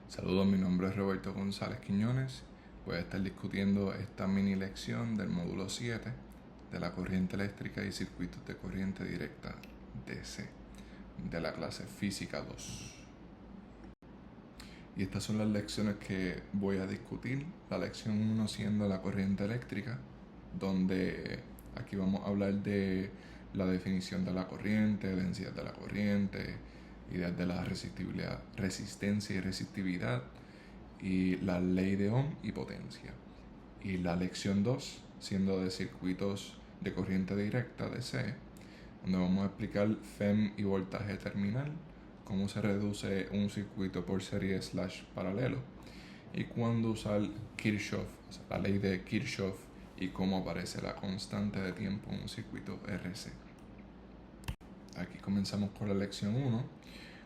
Saludos, mi nombre es Roberto González Quiñones. Voy a estar discutiendo esta mini lección del módulo 7 de la corriente eléctrica y circuitos de corriente directa DC de la clase Física 2. Y estas son las lecciones que voy a discutir. La lección 1 siendo la corriente eléctrica, donde aquí vamos a hablar de la definición de la corriente, densidad de la corriente, ideas de la resistencia y resistividad, y la ley de Ohm y potencia. Y la lección 2 siendo de circuitos de corriente directa DC, donde vamos a explicar FEM y voltaje terminal, cómo se reduce un circuito por serie / paralelo, y cuándo usar Kirchhoff, o sea, la ley de Kirchhoff, y cómo aparece la constante de tiempo en un circuito RC. Aquí comenzamos con la lección 1,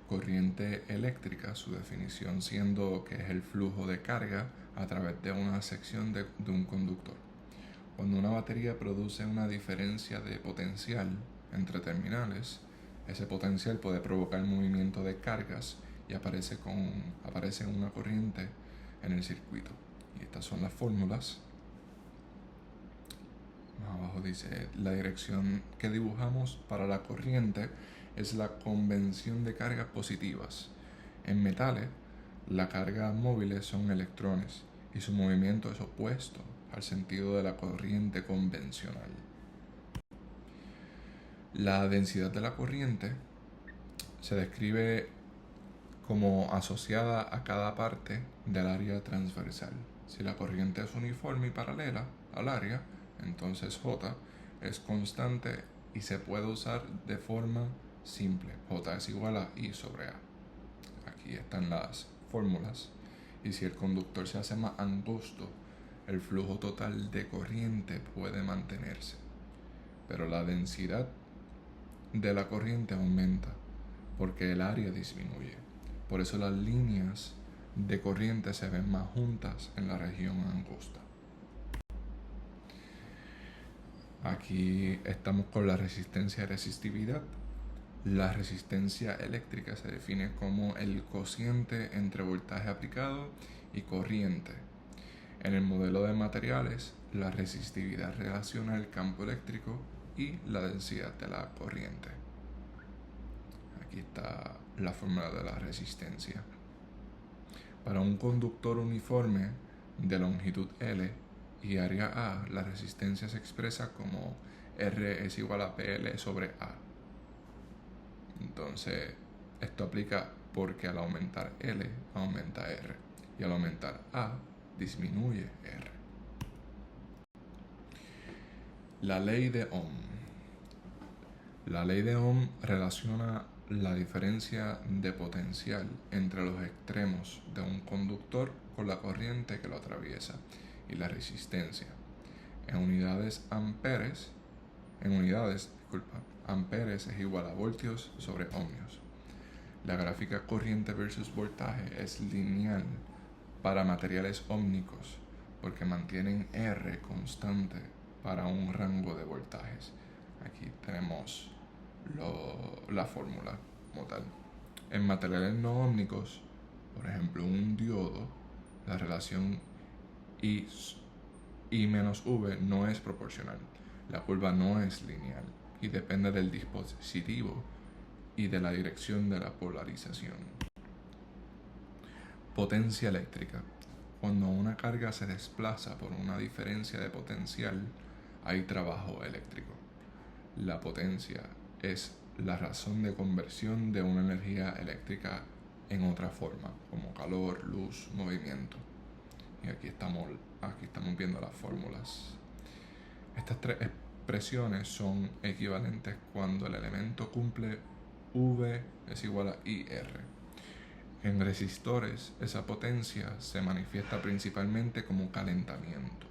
corriente eléctrica, su definición siendo que es el flujo de carga a través de una sección de un conductor. Cuando una batería produce una diferencia de potencial entre terminales, ese potencial puede provocar movimiento de cargas y aparece una corriente en el circuito. Y estas son las fórmulas. Más abajo dice, la dirección que dibujamos para la corriente es la convención de cargas positivas. En metales, las cargas móviles son electrones y su movimiento es opuesto al sentido de la corriente convencional. La densidad de la corriente se describe como asociada a cada parte del área transversal. Si la corriente es uniforme y paralela al área, entonces J es constante y se puede usar de forma simple. J es igual a I sobre A. Aquí están las fórmulas. Y si el conductor se hace más angosto, el flujo total de corriente puede mantenerse, pero la densidad de la corriente aumenta porque el área disminuye. Por eso las líneas de corriente se ven más juntas en la región angosta. Aquí estamos con la resistencia y resistividad. La resistencia eléctrica se define como el cociente entre voltaje aplicado y corriente. En el modelo de materiales, la resistividad relaciona el campo eléctrico y la densidad de la corriente. Aquí está la fórmula de la resistencia. Para un conductor uniforme de longitud L y área A, la resistencia se expresa como R es igual a PL sobre A. Entonces, esto aplica porque al aumentar L, aumenta R, y al aumentar A, disminuye R. La ley de Ohm. La ley de Ohm relaciona la diferencia de potencial entre los extremos de un conductor con la corriente que lo atraviesa y la resistencia. En unidades, amperes es igual a voltios sobre ohmios. La gráfica corriente versus voltaje es lineal para materiales ómnicos porque mantienen R constante para un rango de voltajes. Aquí tenemos la fórmula como tal. En materiales no ómnicos, por ejemplo un diodo, la relación I menos V no es proporcional. La curva no es lineal y depende del dispositivo y de la dirección de la polarización. Potencia eléctrica. Cuando una carga se desplaza por una diferencia de potencial, hay trabajo eléctrico. La potencia es la razón de conversión de una energía eléctrica en otra forma, como calor, luz, movimiento. Y aquí estamos viendo las fórmulas. Estas tres expresiones son equivalentes cuando el elemento cumple V es igual a IR. En resistores, esa potencia se manifiesta principalmente como calentamiento.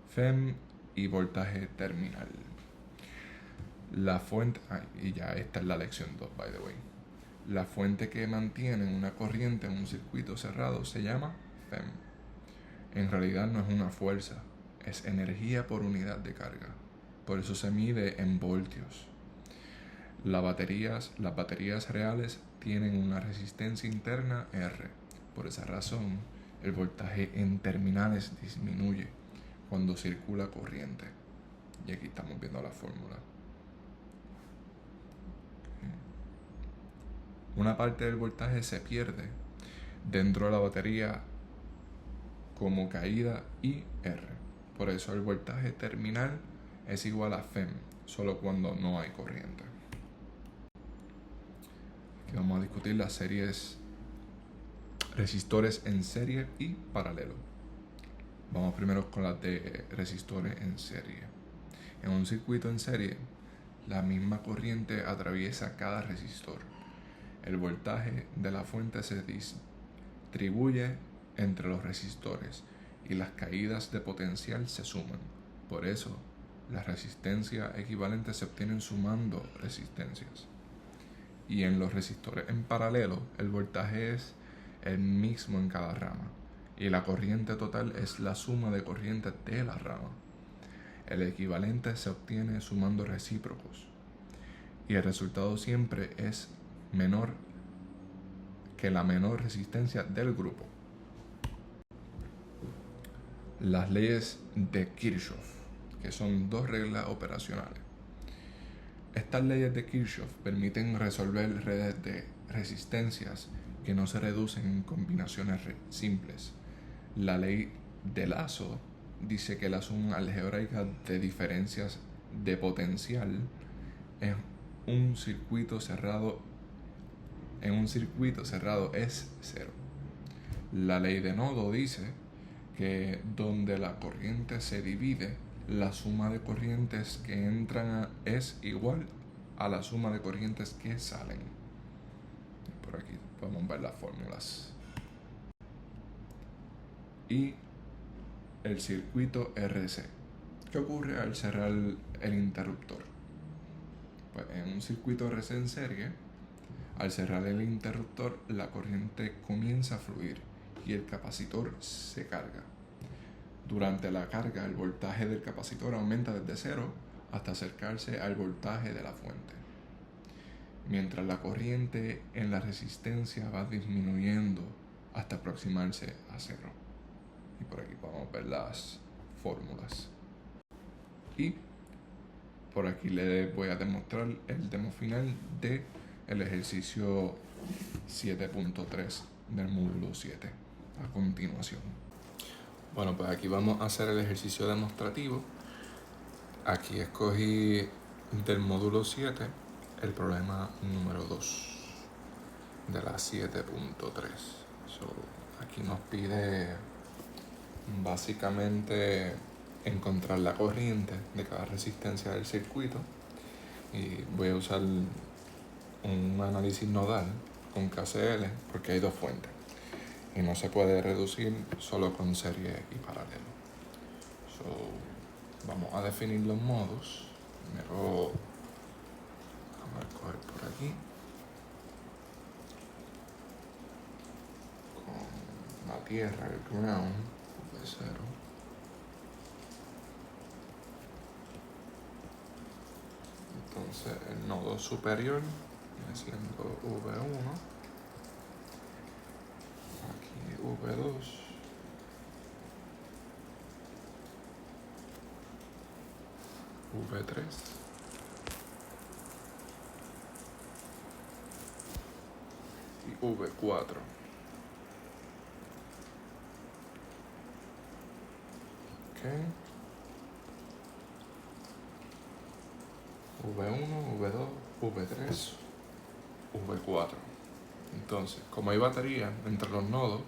FEM y voltaje terminal. La fuente, y ya esta es la lección 2, by the way. La fuente que mantiene una corriente en un circuito cerrado se llama FEM. En realidad no es una fuerza, es energía por unidad de carga. Por eso se mide en voltios. Las baterías reales tienen una resistencia interna R. Por esa razón, el voltaje en terminales disminuye cuando circula corriente. Y aquí estamos viendo la fórmula. Una parte del voltaje se pierde dentro de la batería como caída IR. Por eso el voltaje terminal es igual a FEM, solo cuando no hay corriente. Aquí vamos a discutir las series resistores en serie y paralelo. Vamos primero con las de resistores en serie. En un circuito en serie, la misma corriente atraviesa cada resistor. El voltaje de la fuente se distribuye entre los resistores y las caídas de potencial se suman. Por eso, las resistencias equivalentes se obtienen sumando resistencias. Y en los resistores en paralelo, el voltaje es el mismo en cada rama y la corriente total es la suma de corrientes de la rama. El equivalente se obtiene sumando recíprocos y el resultado siempre es menor que la menor resistencia del grupo. Las leyes de Kirchhoff, que son dos reglas operacionales. Estas leyes de Kirchhoff permiten resolver redes de resistencias que no se reducen en combinaciones simples. La ley de Lazo dice que la suma algebraica de diferencias de potencial en un circuito cerrado es cero. La ley de nodo dice que donde la corriente se divide, la suma de corrientes que entran es igual a la suma de corrientes que salen. Por aquí podemos ver las fórmulas. Y el circuito RC. ¿Qué ocurre al cerrar el interruptor? Pues en un circuito RC en serie, al cerrar el interruptor, la corriente comienza a fluir y el capacitor se carga. Durante la carga, el voltaje del capacitor aumenta desde cero hasta acercarse al voltaje de la fuente, mientras la corriente en la resistencia va disminuyendo hasta aproximarse a cero. Y por aquí podemos ver las fórmulas. Y por aquí les voy a demostrar el demo final del ejercicio 7.3 del módulo 7 a continuación. Bueno, pues aquí vamos a hacer el ejercicio demostrativo. Aquí escogí del módulo 7 el problema número 2 de la 7.3. Aquí nos pide básicamente encontrar la corriente de cada resistencia del circuito y voy a usar un análisis nodal con KCL porque hay dos fuentes y no se puede reducir solo con serie y paralelo. Vamos a definir los modos. Primero vamos a coger por aquí con la tierra, el ground de 0. Entonces el nodo superior viene siendo V1, aquí V2, V3 y V4. Okay. V1, V2, V3, V4. Entonces, como hay batería entre los nodos,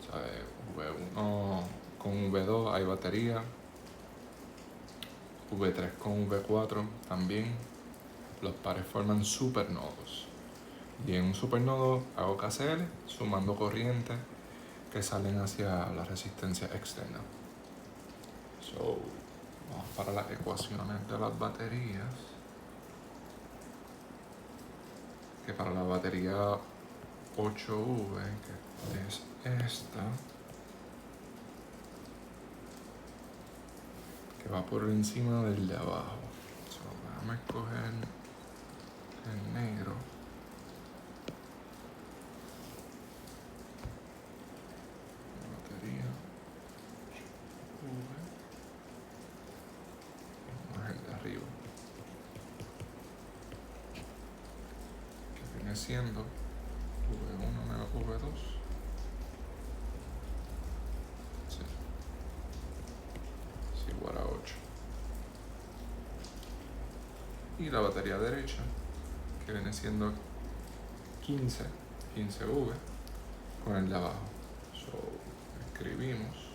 ¿sabes? V1 con V2 hay batería, V3 con V4 también, los pares forman supernodos. Y en un supernodo hago KCL sumando corrientes que salen hacia la resistencia externa. Vamos para las ecuaciones de las baterías. Que para la batería 8V, que es esta, que va por encima del de abajo. Vamos a escoger el negro. viene siendo V1 menos V2. Sí. Es igual a 8. Y la batería derecha, que viene siendo 15V, con el de abajo. So, escribimos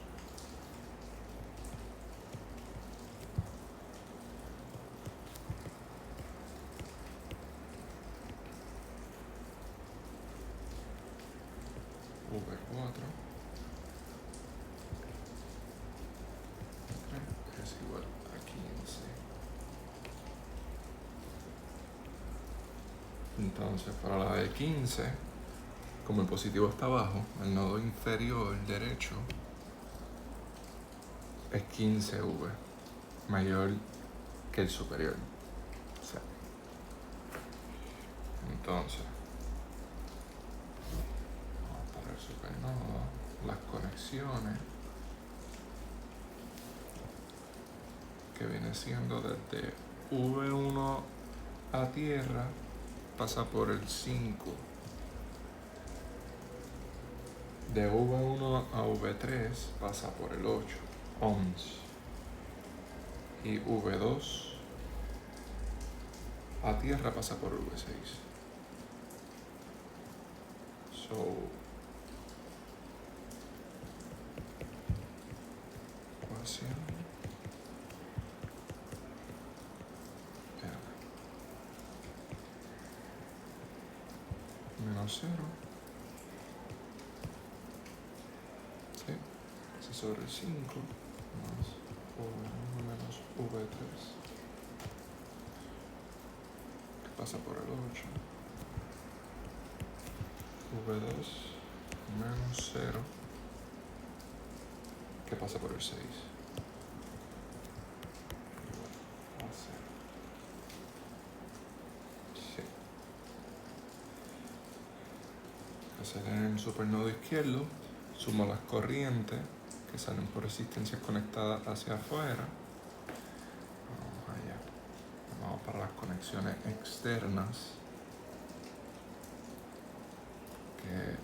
V4 es igual a 15. Entonces, para la de 15, como el positivo está abajo, el nodo inferior derecho es 15V, mayor que el superior. O sea, entonces, vamos para el supernodo, las conexiones, que viene siendo desde V1 a tierra, pasa por el 5. De V1 a V3 pasa por el 8 ohms. Y V2 a tierra pasa por V6. So, ecuación. Menos 0. Sí. Eso sobre el 5 más V1 menos V3. Que pasa por el 8. V2 menos 0. Que pasa por el 6. Igual a 0. Sí. Hacer en el supernodo izquierdo, sumo las corrientes que salen por resistencias conectadas hacia afuera. Vamos allá. Vamos para las conexiones externas, que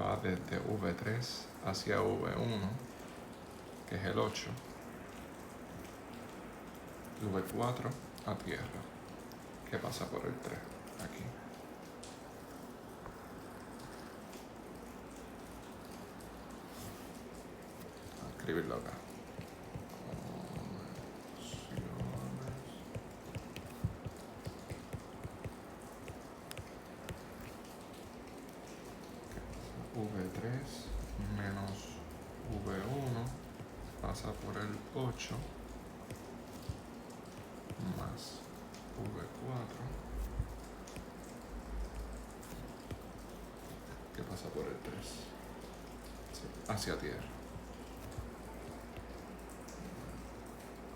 va desde V3 hacia V1, que es el 8, y V4 a tierra, que pasa por el 3, aquí. Voy a escribirlo acá. V3 menos V1 pasa por el 8 más V4 que pasa por el 3, sí, hacia tierra,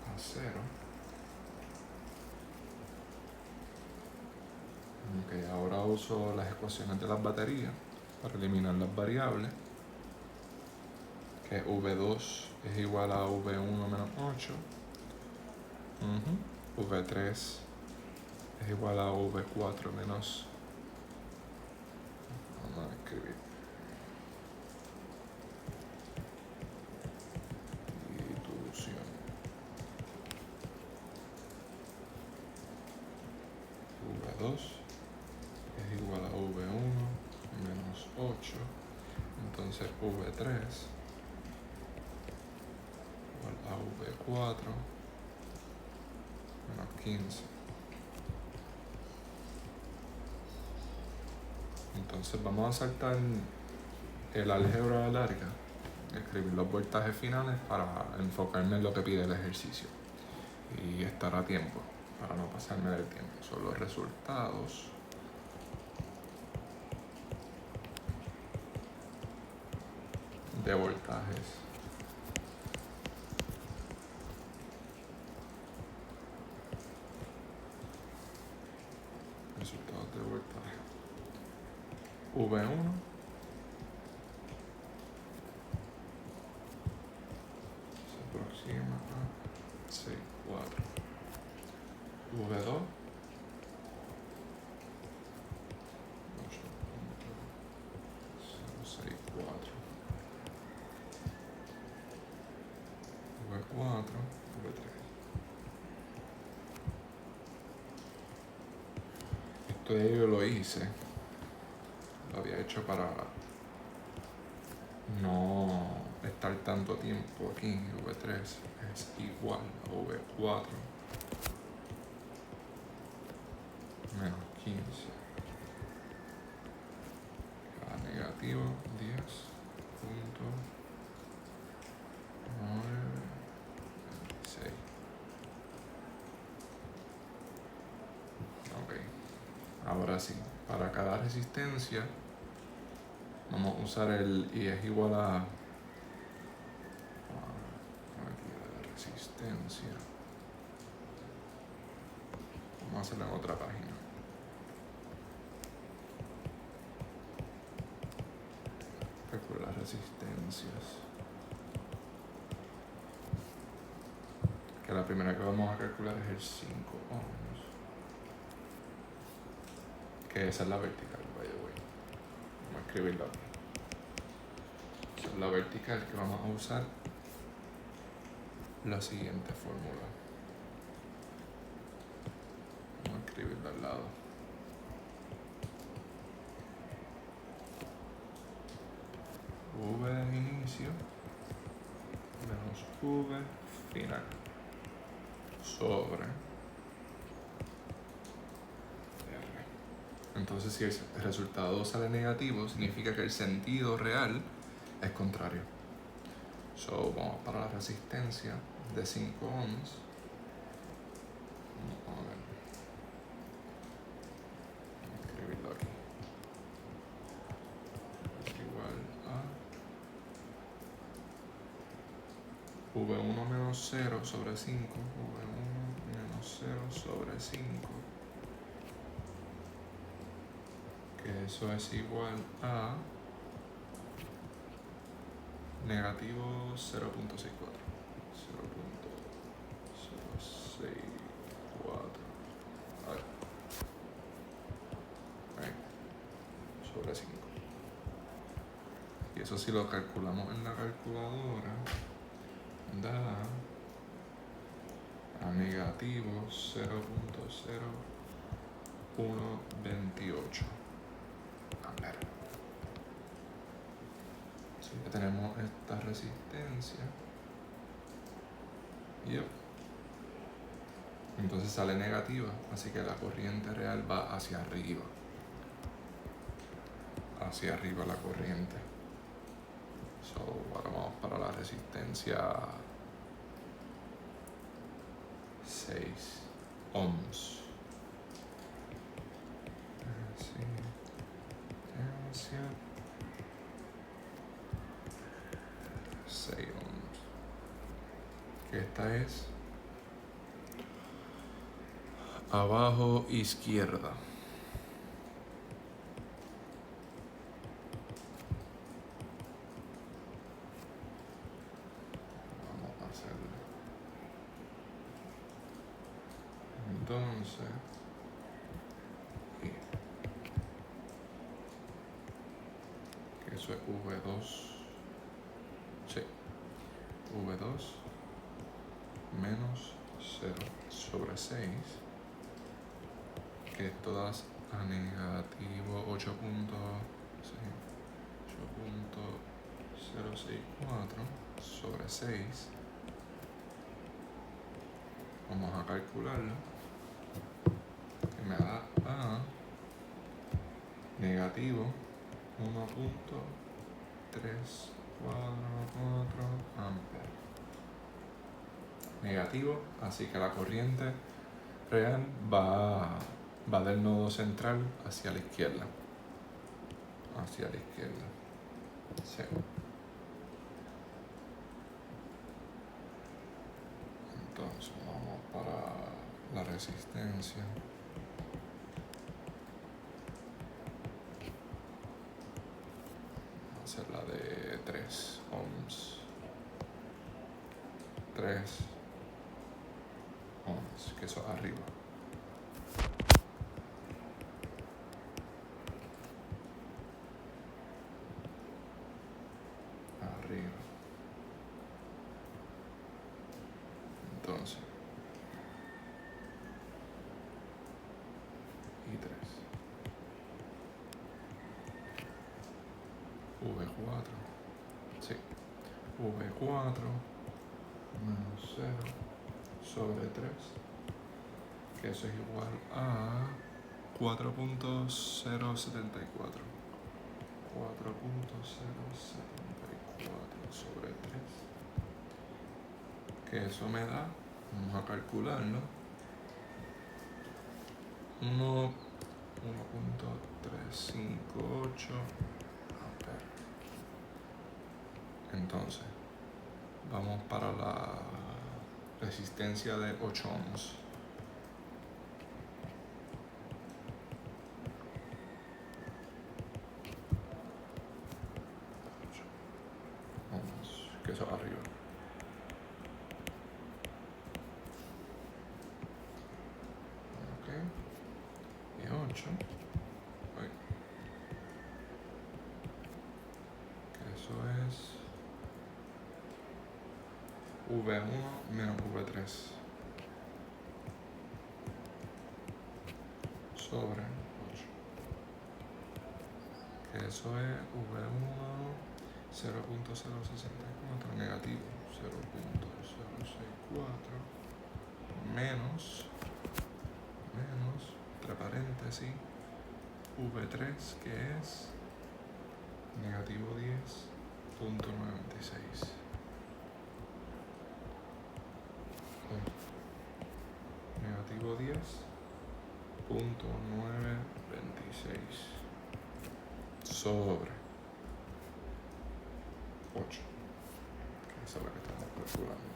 a 0. Ok, ahora uso las ecuaciones de las baterías para eliminar las variables, que V2 es igual a V1 menos 8, V3 es igual a V4 menos, vamos a escribir, distribución, V2 es igual a V1 menos 8, entonces V3 igual a V4 menos 15. Entonces vamos a saltar el álgebra larga, escribir los voltajes finales para enfocarme en lo que pide el ejercicio y estar a tiempo para no pasarme del tiempo. Son los resultados de voltajes V1 se aproxima a 6,4. V2 V3. Esto ya yo lo hice. Lo había hecho para no estar tanto tiempo aquí. V3 es igual a V4 menos 15 a negativo 10.96. Ok, ahora sí, para cada resistencia vamos a usar el y es igual a aquí la resistencia. Vamos a hacerlo en otra página. Calcular las resistencias. Que la primera que vamos a calcular es el 5 ohms. Que esa es la vertical, by the way. Vamos a escribirlo aquí. Esa es la vertical que vamos a usar la siguiente fórmula. Vamos a escribirlo al lado. V de inicio menos V final sobre R. Entonces, si el resultado sale negativo, significa que el sentido real es contrario. So, vamos para la resistencia de 5 ohms. Vamos a ver. Vamos a escribirlo aquí. Es igual a V1 menos 0 sobre 5. V1 menos 0 sobre 5. Que eso es igual a negativo 0.64. 0.064. Ahí. Sobre 5. Y eso si lo calculamos en la calculadora, da a negativo 0.0128 amperes. Así que tenemos esta resistencia. Yep. Entonces sale negativa, así que la corriente real va hacia arriba. Hacia arriba la corriente. So, ahora vamos para la resistencia 6 ohms. Resistencia 6 ohms. Que esta es abajo izquierda. Vamos a hacerlo. Entonces, que eso es V2. Sí, V2 menos 0 sobre 6, que esto da a negativo 8.064 sobre 6. Vamos a calcularlo, que me da a negativo 1.344 amperes. Negativo, así que la corriente real va del nodo central hacia la izquierda. Hacia la izquierda. Sí. Entonces vamos para la resistencia. Vamos a hacer la de 3 ohms. 3 ohms, que eso arriba. Arriba. V4, sí, V4 menos 0 sobre 3, que eso es igual a 4.074. 4.074 sobre 3, que eso me da, vamos a calcularlo, 1.358 amperes. Entonces, vamos para la resistencia de 8 ohms. Que eso arriba. Ok. Y 8. Que eso es V1 menos V3 sobre 8. Que eso es V1 0.064 negativo 0.064 menos, entre paréntesis, V3, que es negativo 10.96. Negativo 10.926 sobre 8, que esa es la que estamos calculando.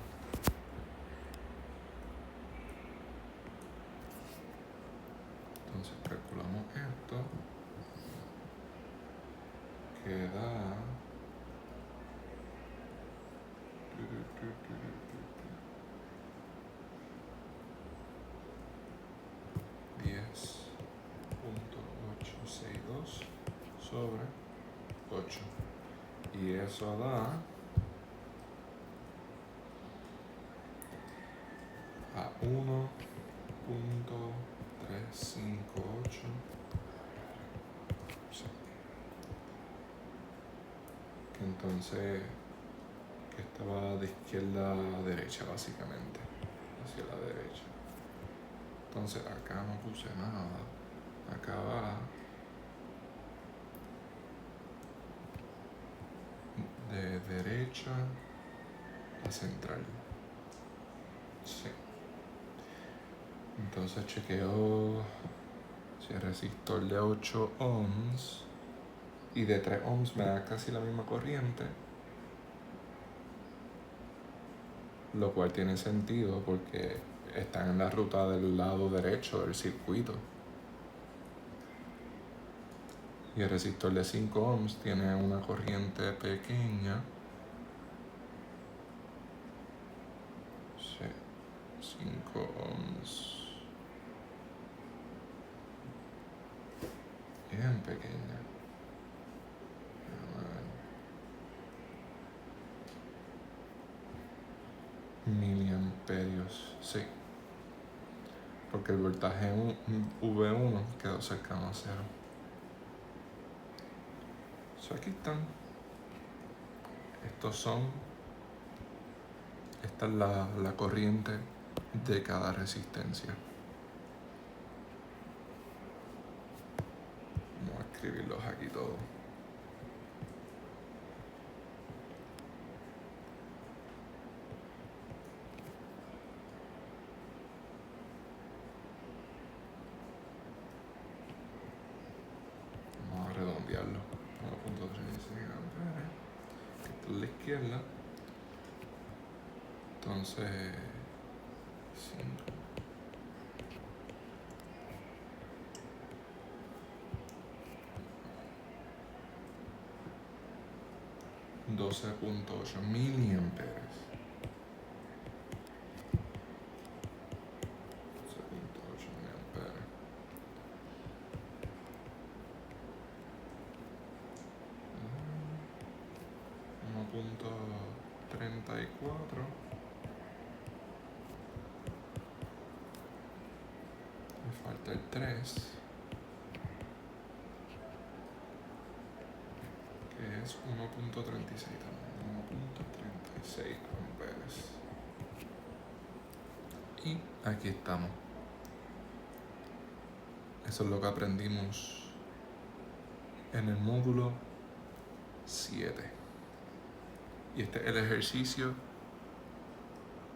Entonces calculamos esto, que da 10.862 sobre 8. Y eso da a 1.358. Sí. Que entonces, que estaba de izquierda a derecha básicamente, hacia la derecha. Entonces acá no puse nada, acá va de derecha a central. Sí. Entonces chequeo si el resistor de 8 ohms y de 3 ohms me da casi la misma corriente, lo cual tiene sentido porque están en la ruta del lado derecho del circuito. Y el resistor de 5 ohms tiene una corriente pequeña. Sí, 5 ohms. Bien pequeña. Miliamperios, sí. Porque el voltaje V1 quedó cercano a 0. Aquí están. Esta es la corriente de cada resistencia. Vamos a escribirlos aquí todos. Vamos a redondearlo. 1.36 amperes. Esta es la izquierda. Entonces, 5. 12.8 miliamperes. 12.8 miliamperes. .34. Me falta el 3, que que es 1.36 también, 1.36 amperes. Y aquí estamos. Eso es lo que aprendimos en el módulo 7. Y este es el ejercicio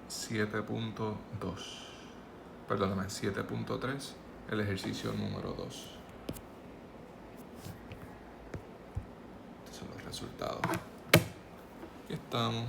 7.2. Perdóname, 7.3, el ejercicio número 2. Estos son los resultados. Aquí estamos.